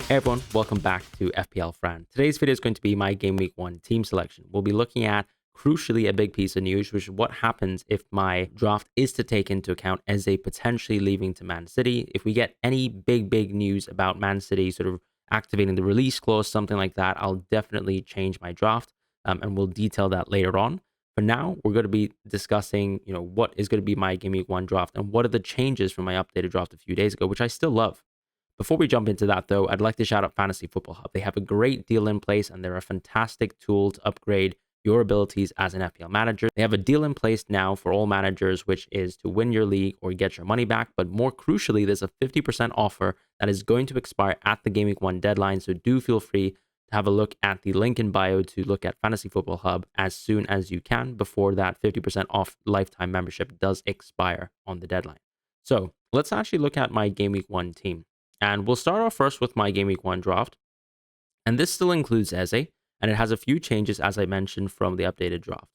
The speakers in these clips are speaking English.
Hey everyone, welcome back to FPL Fran. Today's video is going to be my Game Week 1 team selection. We'll be looking at, crucially, a big piece of news, which is what happens if my draft is to take into account as a potentially leaving to Man City. If we get any big news about Man City sort of activating the release clause, something like that, I'll definitely change my draft, and we'll detail that later on. For now, we're going to be discussing, what is going to be my Game Week 1 draft and what are the changes from my updated draft a few days ago, which I still love. Before we jump into that, though, I'd like to shout out Fantasy Football Hub. They have a great deal in place, and they're a fantastic tool to upgrade your abilities as an FPL manager. They have a deal in place now for all managers, which is to win your league or get your money back. But more crucially, there's a 50% offer that is going to expire at the Game Week 1 deadline. So do feel free to have a look at the link in bio to look at Fantasy Football Hub as soon as you can before that 50% off lifetime membership does expire on the deadline. So let's actually look at my Game Week 1 team. And we'll start off first with my Game Week 1 draft. And this still includes Eze, and it has a few changes, as I mentioned, from the updated draft.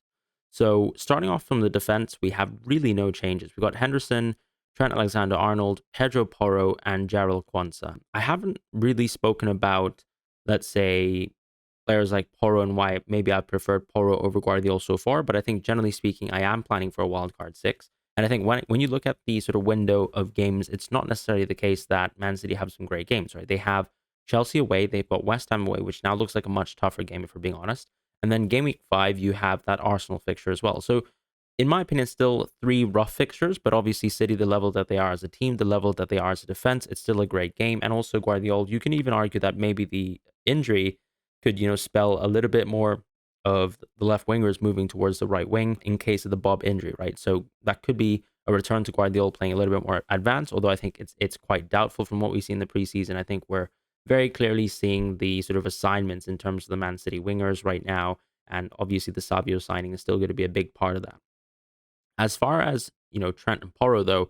So starting off from the defense, we have really no changes. We've got Henderson, Trent Alexander-Arnold, Pedro Porro, and Jarrell Quansah. I haven't really spoken about, let's say, players like Porro and why maybe I preferred Porro over Guardiola so far, but I think generally speaking, I am planning for a wildcard 6. And I think when you look at the sort of window of games, it's not necessarily the case that Man City have some great games, right? They have Chelsea away, they've got West Ham away, which now looks like a much tougher game, if we're being honest. And then Game Week 5, you have that Arsenal fixture as well. So, in my opinion, still three rough fixtures, but obviously City, the level that they are as a team, the level that they are as a defense, it's still a great game. And also Guardiola, you can even argue that maybe the injury could, spell a little bit more of the left wingers moving towards the right wing in case of the Bob injury, right? So that could be a return to Guardiola playing a little bit more advanced, although I think it's quite doubtful from what we see in the preseason. I think we're very clearly seeing the sort of assignments in terms of the Man City wingers right now, and obviously the Savio signing is still going to be a big part of that. As far as, Trent and Porro, though,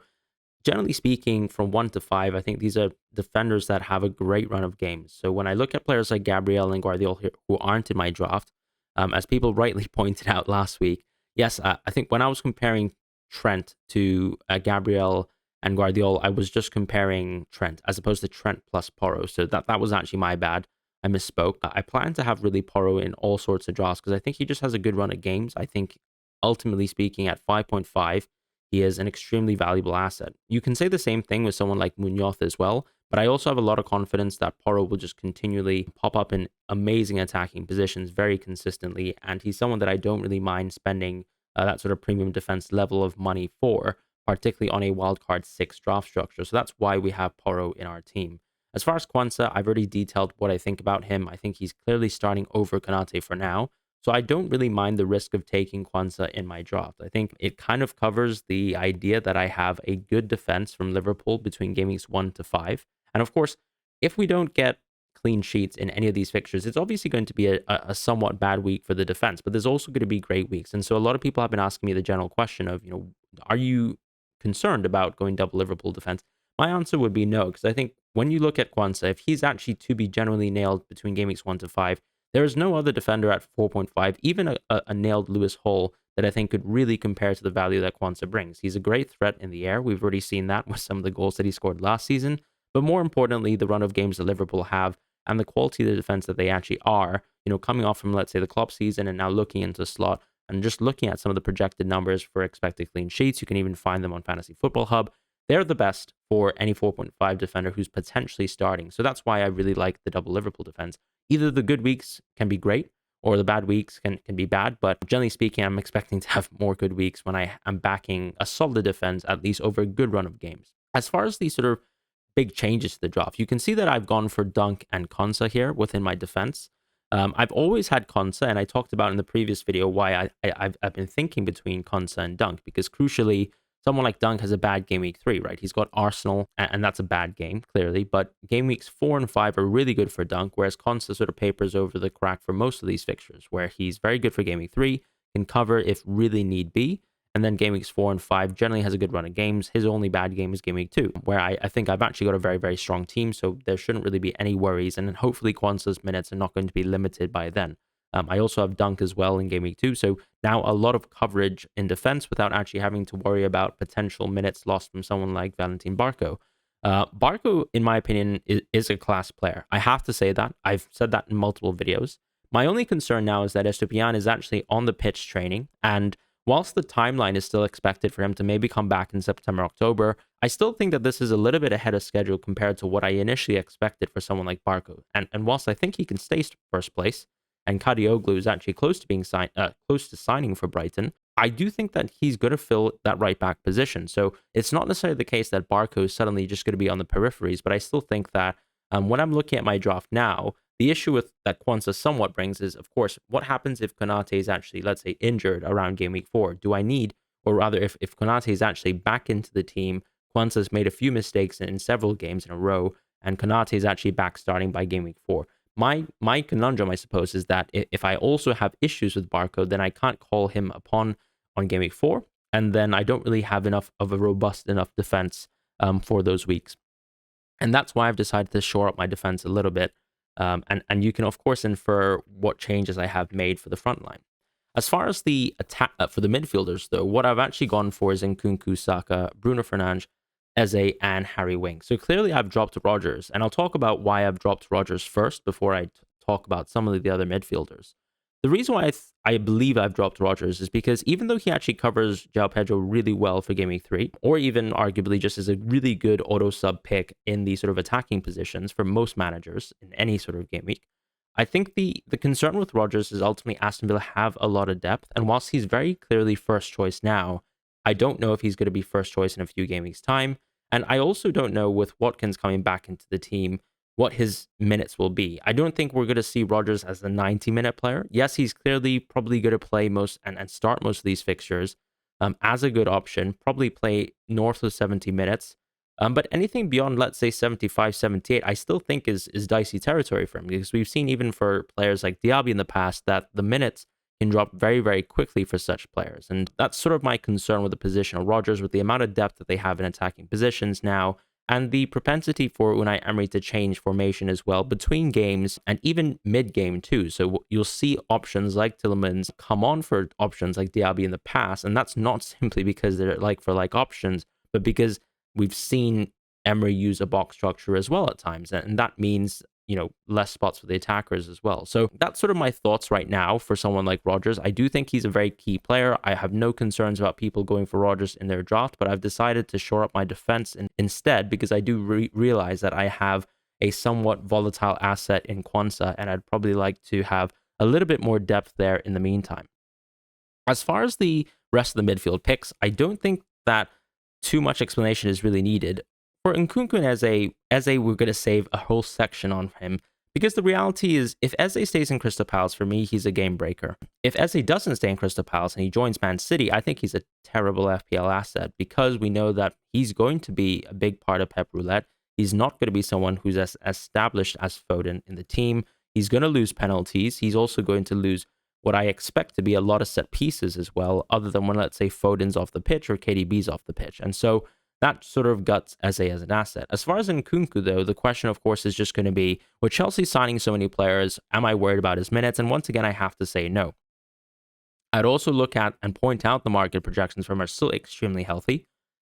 generally speaking, from 1 to 5, I think these are defenders that have a great run of games. So when I look at players like Gabriel and Guardiola here, who aren't in my draft, as people rightly pointed out last week, yes, I think when I was comparing Trent to Gabriel and Guardiola, I was just comparing Trent as opposed to Trent plus Porro. So that was actually my bad. I misspoke. I plan to have really Porro in all sorts of drafts because I think he just has a good run of games. I think ultimately speaking, at 5.5, he is an extremely valuable asset. You can say the same thing with someone like Munoz as well, but I also have a lot of confidence that Porro will just continually pop up in amazing attacking positions very consistently, and he's someone that I don't really mind spending that sort of premium defense level of money for, particularly on a wildcard 6 draft structure. So that's why we have Porro in our team. As far as Quansah, I've already detailed what I think about him. I think he's clearly starting over Konate for now. So I don't really mind the risk of taking Quansah in my draft. I think it kind of covers the idea that I have a good defense from Liverpool between game weeks 1 to 5. And of course, if we don't get clean sheets in any of these fixtures, it's obviously going to be a somewhat bad week for the defense, but there's also going to be great weeks. And so a lot of people have been asking me the general question of, are you concerned about going double Liverpool defense? My answer would be no, because I think when you look at Quansah, if he's actually to be generally nailed between game weeks 1 to 5, there is no other defender at 4.5, even a nailed Lewis Hall, that I think could really compare to the value that Quansah brings. He's a great threat in the air. We've already seen that with some of the goals that he scored last season. But more importantly, the run of games that Liverpool have and the quality of the defense that they actually are, coming off from, let's say, the Klopp season and now looking into slot and just looking at some of the projected numbers for expected clean sheets. You can even find them on Fantasy Football Hub. They're the best for any 4.5 defender who's potentially starting. So that's why I really like the double Liverpool defense. Either the good weeks can be great or the bad weeks can be bad. But generally speaking, I'm expecting to have more good weeks when I am backing a solid defense, at least over a good run of games. As far as the sort of big changes to the draft, you can see that I've gone for Dunk and Quansah here within my defense. I've always had Quansah, and I talked about in the previous video why I've been thinking between Quansah and Dunk, because crucially, someone like Dunk has a bad game week 3, right? He's got Arsenal, and that's a bad game, clearly. But game weeks 4 and 5 are really good for Dunk, whereas Quansah sort of papers over the crack for most of these fixtures, where he's very good for game week 3, can cover if really need be. And then game weeks 4 and 5 generally has a good run of games. His only bad game is game week 2, where I think I've actually got a very, very strong team, so there shouldn't really be any worries. And then hopefully Quansah's minutes are not going to be limited by then. I also have Dunk as well in game week 2. So now a lot of coverage in defense without actually having to worry about potential minutes lost from someone like Valentin Barco. Barco, in my opinion, is a class player. I have to say that. I've said that in multiple videos. My only concern now is that Estupiñán is actually on the pitch training, and whilst the timeline is still expected for him to maybe come back in September, October, I still think that this is a little bit ahead of schedule compared to what I initially expected for someone like Barco. And whilst I think he can stay first place, and Kadioglu is actually close to being close to signing for Brighton, I do think that he's going to fill that right back position. So it's not necessarily the case that Barco is suddenly just going to be on the peripheries, but I still think that when I'm looking at my draft now, the issue with that Kwanzaa somewhat brings is, of course, what happens if Konate is actually, let's say, injured around game week 4? Do I need, or rather, if Konate is actually back into the team, Kwanzaa's made a few mistakes in several games in a row, and Konate is actually back starting by game week 4. My conundrum, I suppose, is that if I also have issues with Barco, then I can't call him upon on game week 4, and then I don't really have enough of a robust enough defense for those weeks. And that's why I've decided to shore up my defense a little bit. And you can, of course, infer what changes I have made for the front line. As far as the attack for the midfielders, though, what I've actually gone for is Nkunku, Saka, Bruno Fernandes, Eze, and Harry Winks. So clearly I've dropped Rodgers, and I'll talk about why I've dropped Rodgers first before I talk about some of the other midfielders. The reason why I believe I've dropped Rodgers is because even though he actually covers João Pedro really well for Game Week 3, or even arguably just as a really good auto-sub pick in the sort of attacking positions for most managers in any sort of game week, I think the concern with Rodgers is ultimately Aston Villa have a lot of depth, and whilst he's very clearly first choice now, I don't know if he's going to be first choice in a few game weeks' time, and I also don't know with Watkins coming back into the team what his minutes will be. I don't think we're going to see Rodgers as a 90-minute player. Yes, he's clearly probably going to play most and start most of these fixtures as a good option, probably play north of 70 minutes. But anything beyond, let's say, 75, 78, I still think is dicey territory for him, because we've seen even for players like Diaby in the past that the minutes can drop very, very quickly for such players. And that's sort of my concern with the position of Rodgers, with the amount of depth that they have in attacking positions now, and the propensity for Unai Emery to change formation as well between games and even mid-game too. So you'll see options like Tielemans come on for options like Diaby in the past, and that's not simply because they're like-for-like options, but because we've seen Emery use a box structure as well at times, and that means, you know, less spots for the attackers as well. So that's sort of my thoughts right now for someone like Rodgers. I do think he's a very key player. I have no concerns about people going for Rodgers in their draft, but I've decided to shore up my defense instead, because I do realize that I have a somewhat volatile asset in Kwanzaa, and I'd probably like to have a little bit more depth there in the meantime. As far as the rest of the midfield picks, I don't think that too much explanation is really needed. For Nkunku and Eze, we're going to save a whole section on him, because the reality is, if Eze stays in Crystal Palace, for me, he's a game breaker. If Eze doesn't stay in Crystal Palace and he joins Man City, I think he's a terrible FPL asset, because we know that he's going to be a big part of Pep Roulette. He's not going to be someone who's as established as Foden in the team. He's going to lose penalties. He's also going to lose what I expect to be a lot of set pieces as well, other than when, let's say, Foden's off the pitch or KDB's off the pitch. And so that sort of guts Eze as an asset. As far as Nkunku, though, the question, of course, is just going to be, with Chelsea signing so many players, am I worried about his minutes? And once again, I have to say no. I'd also look at and point out the market projections from him are still extremely healthy.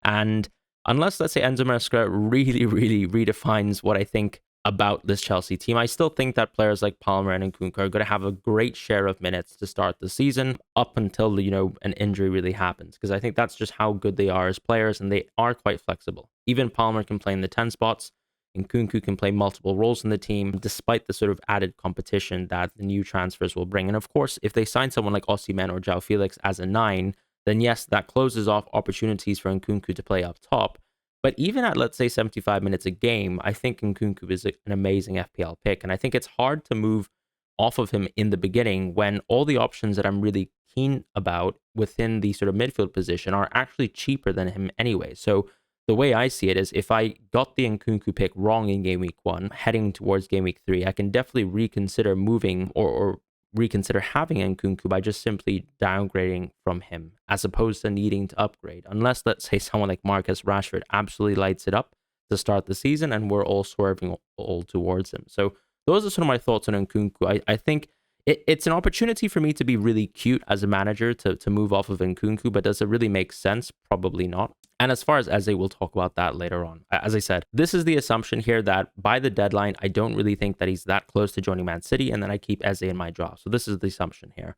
And unless, let's say, Enzo Maresca really, really redefines what I think about this Chelsea team, I still think that players like Palmer and Nkunku are going to have a great share of minutes to start the season up until, you know, an injury really happens, because I think that's just how good they are as players, and they are quite flexible. Even Palmer can play in the 10 spots. Nkunku can play multiple roles in the team, despite the sort of added competition that the new transfers will bring. And of course, if they sign someone like Osimhen or João Felix as a 9, then yes, that closes off opportunities for Nkunku to play up top. But even at, let's say, 75 minutes a game, I think Nkunku is an amazing FPL pick. And I think it's hard to move off of him in the beginning when all the options that I'm really keen about within the sort of midfield position are actually cheaper than him anyway. So the way I see it is, if I got the Nkunku pick wrong in game week 1, heading towards game week 3, I can definitely reconsider moving or reconsider having Nkunku by just simply downgrading from him, as opposed to needing to upgrade. Unless, let's say, someone like Marcus Rashford absolutely lights it up to start the season and we're all swerving all towards him. So those are sort of my thoughts on Nkunku. I think it's an opportunity for me to be really cute as a manager to move off of Nkunku, but does it really make sense? Probably not. And as far as Eze, we'll talk about that later on. As I said, this is the assumption here that by the deadline, I don't really think that he's that close to joining Man City, and then I keep Eze in my draft. So this is the assumption here.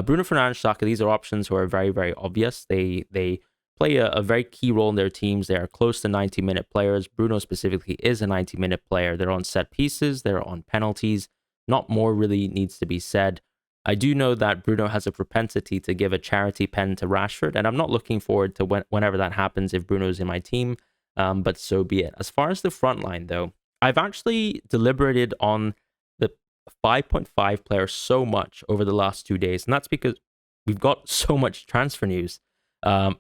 Bruno Fernandes, Saka, these are options who are very, very obvious. They play a very key role in their teams. They are close to 90-minute players. Bruno specifically is a 90-minute player. They're on set pieces. They're on penalties. Not more really needs to be said. I do know that Bruno has a propensity to give a charity pen to Rashford, and I'm not looking forward to whenever that happens if Bruno's in my team, but so be it. As far as the front line, though, I've actually deliberated on the 5.5 player so much over the last 2 days, and that's because we've got so much transfer news.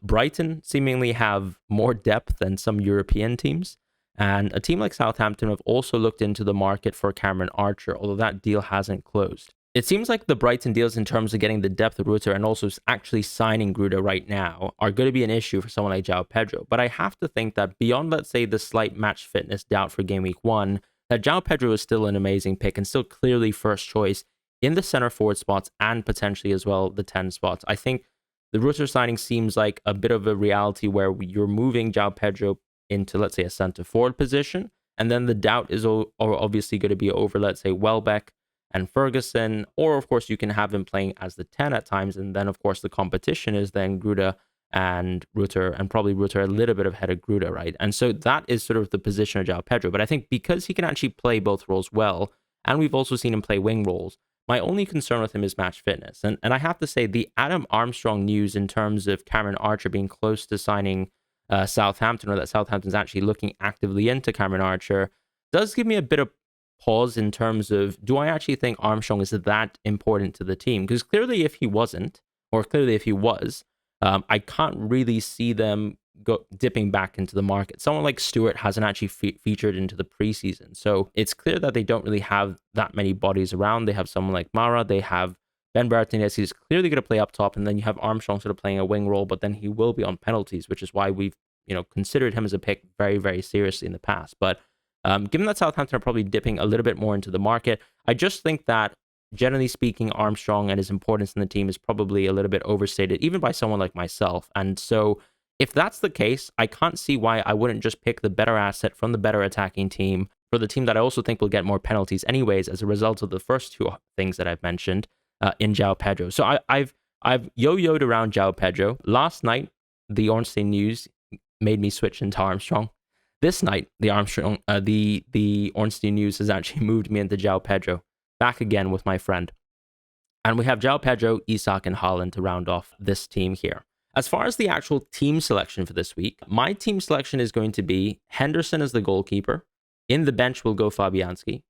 Brighton seemingly have more depth than some European teams, and a team like Southampton have also looked into the market for Cameron Archer, although that deal hasn't closed. It seems like the Brighton deals in terms of getting the depth of Rutter and also actually signing Gruda right now are going to be an issue for someone like João Pedro. But I have to think that beyond, let's say, the slight match fitness doubt for Game Week 1, that João Pedro is still an amazing pick and still clearly first choice in the center forward spots and potentially as well the 10 spots. I think the Rutter signing seems like a bit of a reality where you're moving João Pedro into, let's say, a center forward position. And then the doubt is obviously going to be over, let's say, Welbeck and Ferguson, or of course you can have him playing as the 10 at times, and then of course the competition is then Gruda and Rutter, and probably Rutter a little bit ahead of Gruda, right? And so that is sort of the position of João Pedro, but I think because he can actually play both roles well, and we've also seen him play wing roles, my only concern with him is match fitness. And I have to say, the Adam Armstrong news in terms of Cameron Archer being close to signing Southampton, or that Southampton's actually looking actively into Cameron Archer, does give me a bit of pause in terms of, do I actually think Armstrong is that important to the team? Because clearly if he wasn't, or clearly if he was, I can't really see them dipping back into the market. Someone like Stewart hasn't actually featured into the preseason. So it's clear that they don't really have that many bodies around. They have someone like Mara, they have Ben Brereton, yes, he's clearly going to play up top, and then you have Armstrong sort of playing a wing role, but then he will be on penalties, which is why we've considered him as a pick very, very seriously in the past. But given that Southampton are probably dipping a little bit more into the market, I just think that, generally speaking, Armstrong and his importance in the team is probably a little bit overstated, even by someone like myself. And so if that's the case, I can't see why I wouldn't just pick the better asset from the better attacking team for the team that I also think will get more penalties anyways as a result of the first two things that I've mentioned in João Pedro. So I've yo-yoed around João Pedro. Last night, the Ornstein news made me switch into Armstrong. This night, the Ornstein news has actually moved me into João Pedro, back again with my friend. And we have João Pedro, Isak, and Haaland to round off this team here. As far as the actual team selection for this week, my team selection is going to be Henderson as the goalkeeper. In the bench will go Fabianski.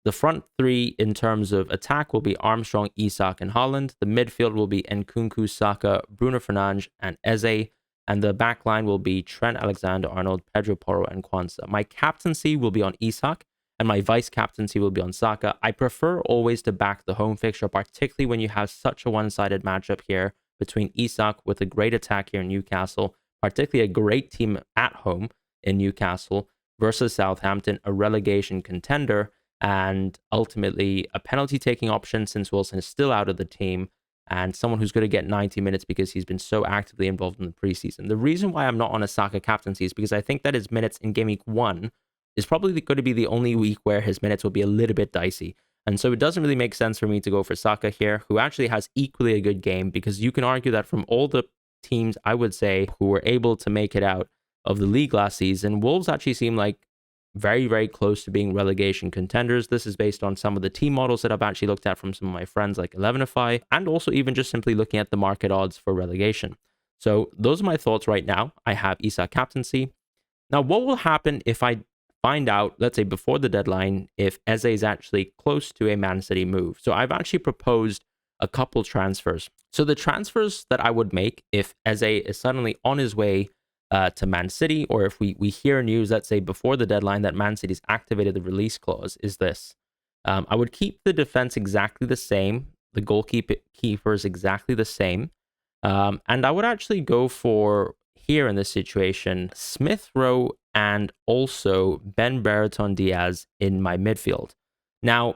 The front three in terms of attack will be Armstrong, Isak, and Haaland. The midfield will be Nkunku, Saka, Bruno Fernandes, and Eze. And the back line will be Trent Alexander-Arnold, Pedro Porro, and Kwanzaa. My captaincy will be on Isak, and my vice-captaincy will be on Saka. I prefer always to back the home fixture, particularly when you have such a one-sided matchup here between Isak with a great attack here in Newcastle, particularly a great team at home in Newcastle, versus Southampton, a relegation contender, and ultimately a penalty-taking option since Wilson is still out of the team, and someone who's going to get 90 minutes because he's been so actively involved in the preseason. The reason why I'm not on a Saka captaincy is because I think that his minutes in Game Week 1 is probably going to be the only week where his minutes will be a little bit dicey. And so it doesn't really make sense for me to go for Saka here, who actually has equally a good game, because you can argue that from all the teams, I would say, who were able to make it out of the league last season, Wolves actually seem like very, very close to being relegation contenders. This is based on some of the team models that I've actually looked at from some of my friends like 11ify, and also even just simply looking at the market odds for relegation. So those are my thoughts right now. I have Isak captaincy. Now, what will happen if I find out, let's say before the deadline, if Eze is actually close to a Man City move? So I've actually proposed a couple transfers. So the transfers that I would make if Eze is suddenly on his way to Man City, or if we hear news, let's say before the deadline, that Man City's activated the release clause, is this. I would keep the defense exactly the same, the goalkeepers exactly the same, and I would actually go for, here in this situation, Smith Rowe and also Ben Brereton Diaz in my midfield. Now,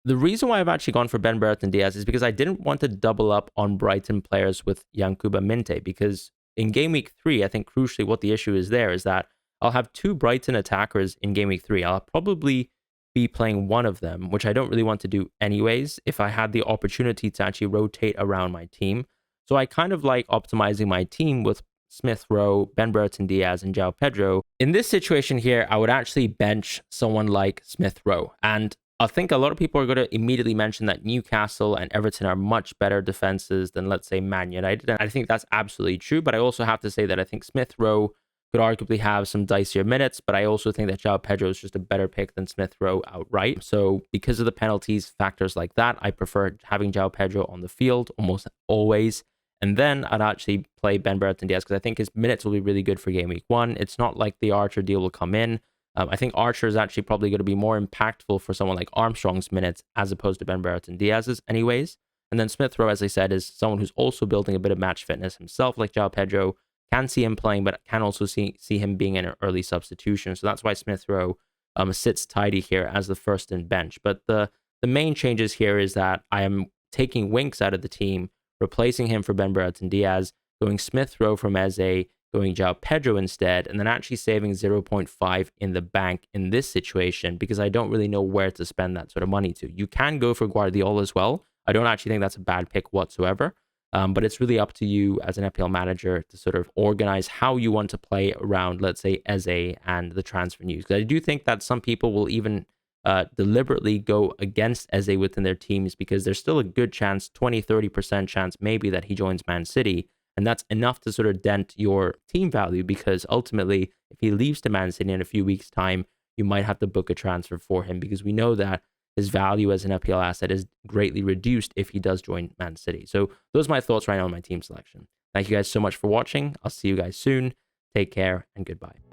the reason why I've actually gone for Ben Brereton Diaz is because I didn't want to double up on Brighton players with Yankuba Minte, because in game week 3, I think crucially what the issue is there is that I'll have 2 Brighton attackers in game week 3. I'll probably be playing one of them, which I don't really want to do anyways, if I had the opportunity to actually rotate around my team. So I kind of like optimizing my team with Smith Rowe, Ben Burton Diaz, and João Pedro. In this situation here, I would actually bench someone like Smith Rowe. And I think a lot of people are going to immediately mention that Newcastle and Everton are much better defenses than, let's say, Man United. And I think that's absolutely true. But I also have to say that I think Smith Rowe could arguably have some dicier minutes, but I also think that João Pedro is just a better pick than Smith Rowe outright. So because of the penalties, factors like that, I prefer having João Pedro on the field almost always. And then I'd actually play Ben Burton Diaz because I think his minutes will be really good for game week 1. It's not like the Archer deal will come in. I think Archer is actually probably going to be more impactful for someone like Armstrong's minutes as opposed to Ben Burton Diaz's anyways. And then Smith Rowe, as I said, is someone who's also building a bit of match fitness himself, like João Pedro. Can see him playing, but can also see him being an early substitution. So that's why Smith Rowe sits tidy here as the first in bench. But the main changes here is that I am taking Winks out of the team, replacing him for Ben Burton Diaz, going Smith Rowe from Eze, going João Pedro instead, and then actually saving 0.5 in the bank in this situation because I don't really know where to spend that sort of money to. You can go for Guardiola as well. I don't actually think that's a bad pick whatsoever. But it's really up to you as an FPL manager to sort of organize how you want to play around, let's say, Eze and the transfer news. Because I do think that some people will even deliberately go against Eze within their teams because there's still a good chance, 20-30% chance maybe that he joins Man City. And that's enough to sort of dent your team value because ultimately, if he leaves to Man City in a few weeks' time, you might have to book a transfer for him because we know that his value as an FPL asset is greatly reduced if he does join Man City. So those are my thoughts right now on my team selection. Thank you guys so much for watching. I'll see you guys soon. Take care and goodbye.